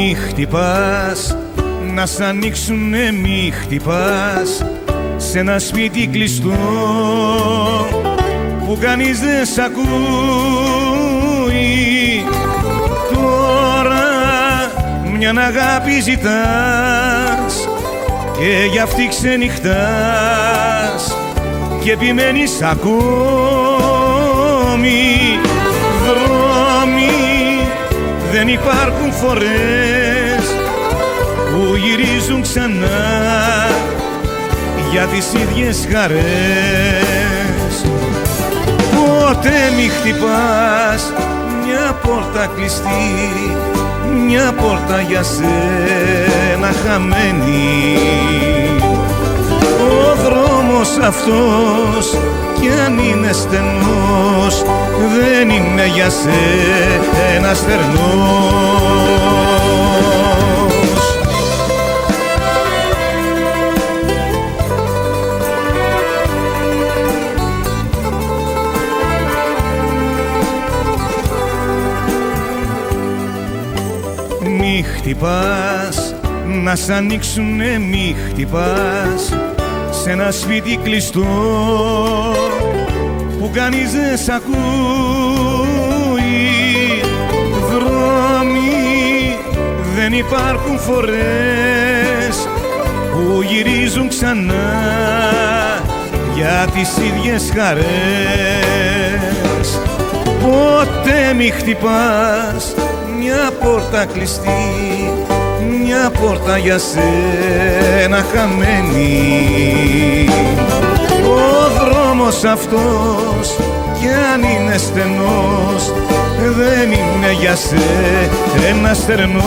Μη χτυπάς, να σ' ανοίξουνε μη χτυπάς σε ένα σπίτι κλειστό που κανείς δεν σ' ακούει. Τώρα μιαν αγάπη ζητάς και γι' αυτή ξενυχτάς και επιμένεις ακόμη. Δρόμοι δεν υπάρχουν φορές που γυρίζουν ξανά για τις ίδιες χαρές. Ποτέ μη χτυπάς μια πόρτα κλειστή, μια πόρτα για σένα χαμένη. Ο δρόμος αυτός κι αν είναι στενός δεν είναι για σένα στερνός. Μη χτυπάς, να σ' ανοίξουνε μη χτυπάς σε ένα σπίτι κλειστό που κανείς δεν σ' ακούει. Δρόμοι δεν υπάρχουν φορές που γυρίζουν ξανά για τις ίδιες χαρές. Ποτέ μη χτυπάς μια πόρτα κλειστή, μια πόρτα για σένα χαμένη. Ο δρόμος αυτός κι αν είναι στενός δεν είναι για σένα στερνός.